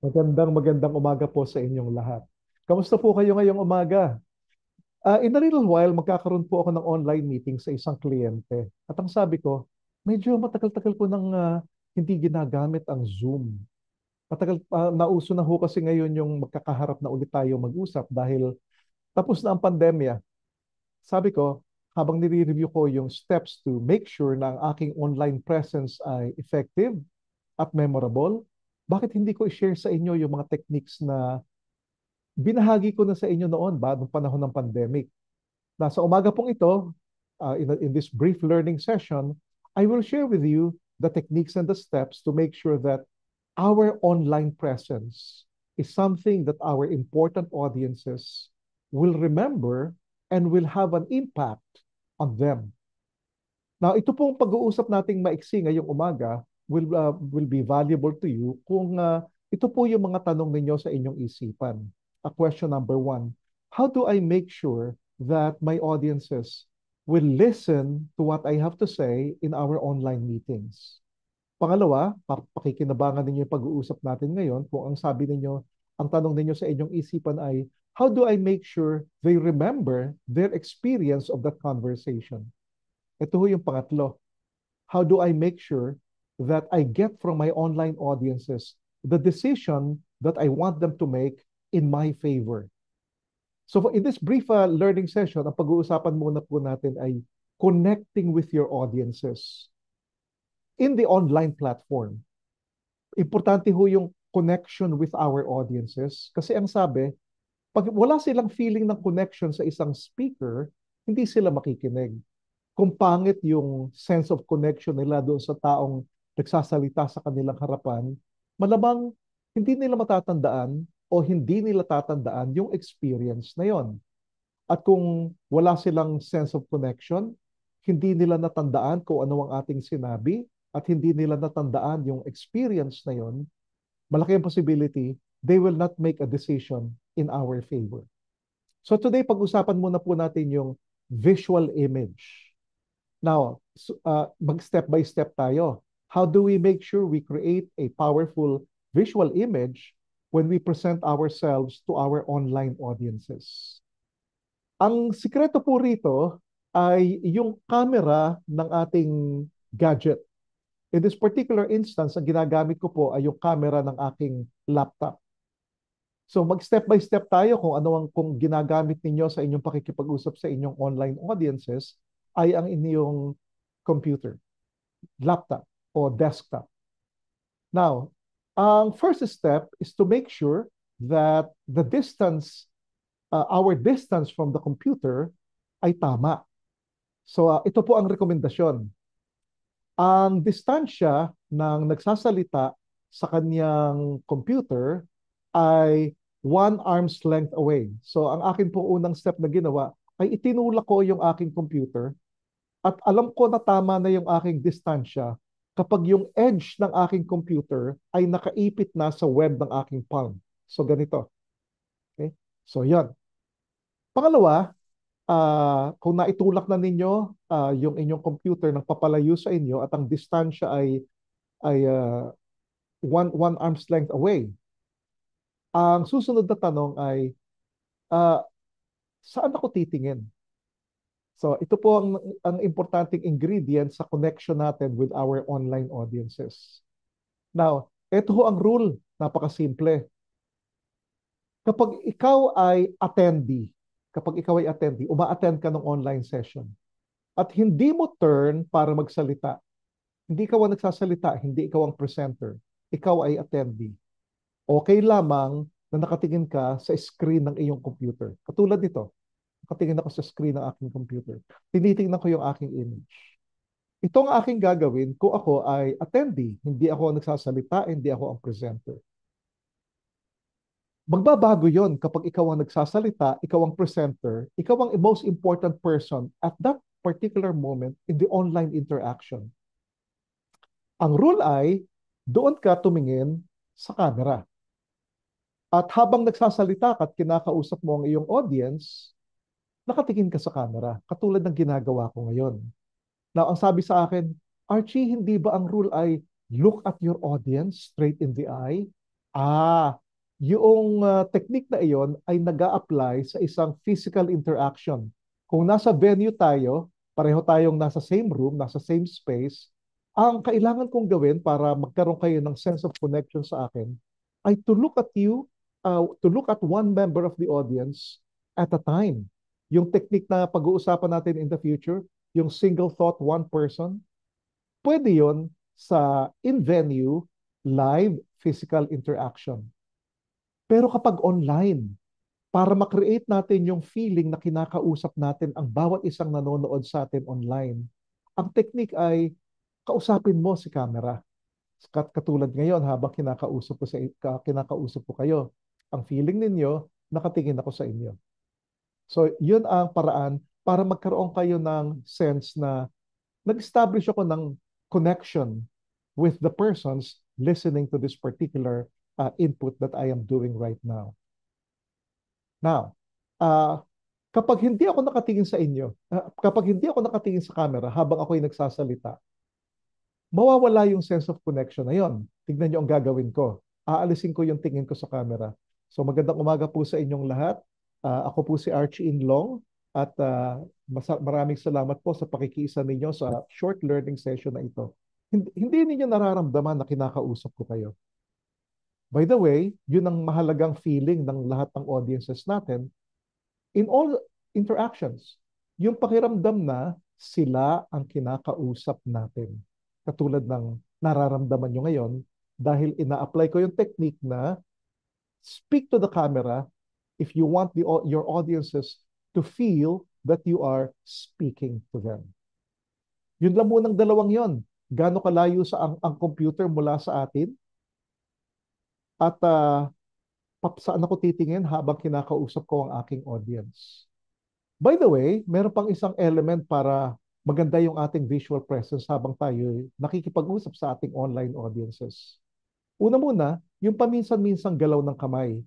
Magandang umaga po sa inyong lahat. Kamusta po kayo ngayong umaga? In a little while, magkakaroon po ako ng online meeting sa isang kliyente. At ang sabi ko, medyo matagal-tagal po nang hindi ginagamit ang Zoom. Nauso na ho kasi ngayon yung magkakaharap na ulit tayo mag-usap dahil tapos na ang pandemya. Sabi ko, habang nire-review ko yung steps to make sure na ang aking online presence ay effective at memorable, bakit hindi ko i-share sa inyo yung mga techniques na binahagi ko na sa inyo noon ba nung panahon ng pandemic. Nasa umaga pong ito, in this brief learning session, I will share with you the techniques and the steps to make sure that our online presence is something that our important audiences will remember and will have an impact on them. Now, ito pong pag-uusap nating maiksi ngayong umaga will be valuable to you kung ito po yung mga tanong ninyo sa inyong isipan. Question number one, how do I make sure that my audiences will listen to what I have to say in our online meetings? Pangalawa, pakikinabangan ninyo yung pag-uusap natin ngayon kung ang sabi ninyo, ang tanong ninyo sa inyong isipan ay, how do I make sure they remember their experience of that conversation? Ito ho yung pangatlo. How do I make sure that I get from my online audiences the decision that I want them to make in my favor? So in this brief learning session, ang pag-uusapan muna po natin ay connecting with your audiences in the online platform. Importante ho yung connection with our audiences kasi ang sabi, pag wala silang feeling ng connection sa isang speaker, hindi sila makikinig. Kung pangit yung sense of connection nila doon sa taong nagsasalita sa kanilang harapan, malamang hindi nila matatandaan o hindi nila tatandaan yung experience na yon. At kung wala silang sense of connection, hindi nila natandaan kung ano ang ating sinabi at hindi nila natandaan yung experience na yon, malaki ang possibility they will not make a decision in our favor. So today, pag-usapan muna po natin yung visual image. Now, mag-step by step tayo. How do we make sure we create a powerful visual image when we present ourselves to our online audiences? Ang sikreto po rito ay yung camera ng ating gadget. In this particular instance, ang ginagamit ko po ay yung camera ng aking laptop. So mag-step by step tayo kung ano ang kung ginagamit ninyo sa inyong pakikipag-usap sa inyong online audiences ay ang inyong computer, laptop, o desktop. Now, ang first step is to make sure that our distance from the computer ay tama. So, ito po ang rekomendasyon. Ang distansya ng nagsasalita sa kanyang computer ay 1 arm's length away. So, ang akin po unang step na ginawa ay itinulak ko yung aking computer at alam ko na tama na yung aking distansya kapag yung edge ng aking computer ay nakaipit na sa web ng aking palm. So ganito. Okay? So yan. Pangalawa, kung naitulak na ninyo yung inyong computer ng papalayo sa inyo at ang distansya ay 1 arm's length away, ang susunod na tanong ay, uh, saan ako titingin? So ito po ang importanteng ingredient sa connection natin with our online audiences. Now, ito ho ang rule, napakasimple. Kapag ikaw ay attendee, uma-attend ka ng online session, at hindi mo turn para magsalita, hindi ikaw ang nagsasalita, hindi ikaw ang presenter, ikaw ay attendee, okay lamang na nakatingin ka sa screen ng iyong computer. Katulad nito, nakatingin ako sa screen ng aking computer. Tinitingnan ko yung aking image. Ito ang aking gagawin kung ako ay attendee, hindi ako ang nagsasalita, hindi ako ang presenter. Magbabago yon kapag ikaw ang nagsasalita, ikaw ang presenter, ikaw ang most important person at that particular moment in the online interaction. Ang rule ay, doon ka tumingin sa camera. At habang nagsasalita ka at kinakausap mo ang iyong audience, nakatingin ka sa camera, katulad ng ginagawa ko ngayon. Now, ang sabi sa akin, Archie, hindi ba ang rule ay look at your audience straight in the eye? Ah, yung technique na iyon ay nag-a-apply sa isang physical interaction. Kung nasa venue tayo, pareho tayong nasa same room, nasa same space, ang kailangan kong gawin para magkaroon kayo ng sense of connection sa akin ay to look at you, to look at one member of the audience at a time. Yung technique na pag-uusapan natin in the future, yung single thought, one person, pwede yon sa in-venue, live, physical interaction. Pero kapag online, para makreate natin yung feeling na kinakausap natin ang bawat isang nanonood sa atin online, ang technique ay kausapin mo si camera. Katulad ngayon habang kinakausap ko kayo, ang feeling ninyo, nakatingin ako sa inyo. So, yun ang paraan para magkaroon kayo ng sense na nag-establish ako ng connection with the persons listening to this particular input that I am doing right now. Now, uh, kapag hindi ako nakatingin sa inyo, kapag hindi ako nakatingin sa camera habang ako'y nagsasalita, mawawala yung sense of connection na yon. Tignan nyo ang gagawin ko. Aalisin ko yung tingin ko sa camera. So magandang umaga po sa inyong lahat. Ako po si Archie Inlong at maraming salamat po sa pakikiisa ninyo sa short learning session na ito. Hindi ninyo nararamdaman na kinakausap ko kayo. By the way, yun ang mahalagang feeling ng lahat ng audiences natin in all interactions. Yung pakiramdam na sila ang kinakausap natin. Katulad ng nararamdaman nyo ngayon dahil ina-apply ko yung technique na speak to the camera if you want your audiences to feel that you are speaking to them. Yun lang munang dalawang yon. Gaano kalayo sa ang computer mula sa atin at saan ako titingin habang kinakausap ko ang aking audience. By the way, meron pang isang element para maganda yung ating visual presence habang tayo nakikipag-usap sa ating online audiences. Una muna, yung paminsan-minsang galaw ng kamay.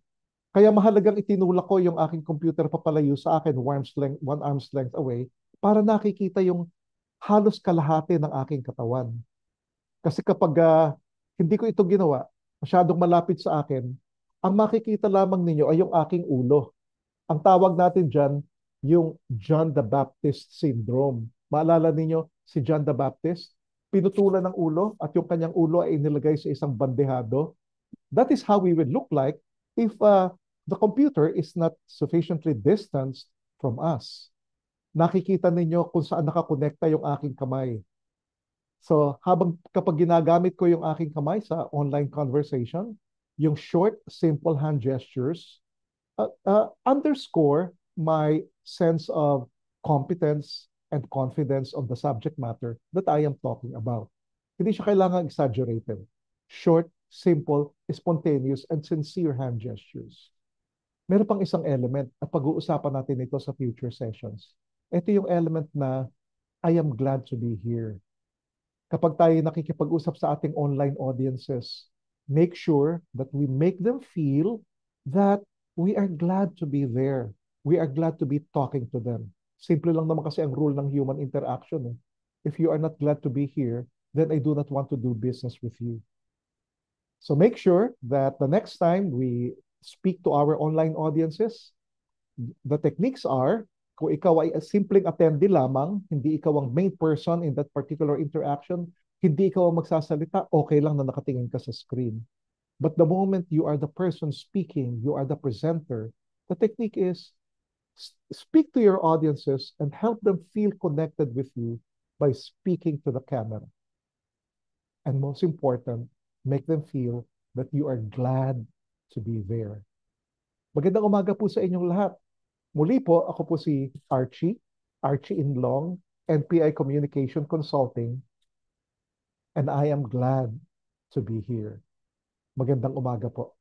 Kaya mahalagang itinulak ko yung aking computer papalayo sa akin, one arm's length away, para nakikita yung halos kalahati ng aking katawan. Kasi kapag hindi ko ito ginawa, masyadong malapit sa akin, ang makikita lamang ninyo ay yung aking ulo. Ang tawag natin dyan, yung John the Baptist syndrome. Maalala ninyo si John the Baptist? Pinutulan ng ulo at yung kanyang ulo ay inilagay sa isang bandehado. That is how we would look like if the computer is not sufficiently distanced from us. Nakikita ninyo kung saan nakakonekta yung aking kamay. So kapag ginagamit ko yung aking kamay sa online conversation, yung short, simple hand gestures, underscore my sense of competence and confidence of the subject matter that I am talking about. Hindi siya kailangan exaggerated. Short, simple, spontaneous, and sincere hand gestures. Meron pang isang element at pag-uusapan natin ito sa future sessions. Ito yung element na I am glad to be here. Kapag tayo nakikipag-usap sa ating online audiences, make sure that we make them feel that we are glad to be there. We are glad to be talking to them. Simple lang naman kasi ang rule ng human interaction. Eh. If you are not glad to be here, then I do not want to do business with you. So make sure that the next time we speak to our online audiences, the techniques are, kung ikaw ay simpleng attendee lamang, hindi ikaw ang main person in that particular interaction, hindi ikaw ang magsasalita, okay lang na nakatingin ka sa screen. But the moment you are the person speaking, you are the presenter, the technique is speak to your audiences and help them feel connected with you by speaking to the camera. And most important, make them feel that you are glad to be there. Magandang umaga po sa inyong lahat. Muli po, ako po si Archie Inlong, NPI Communication Consulting, and I am glad to be here. Magandang umaga po.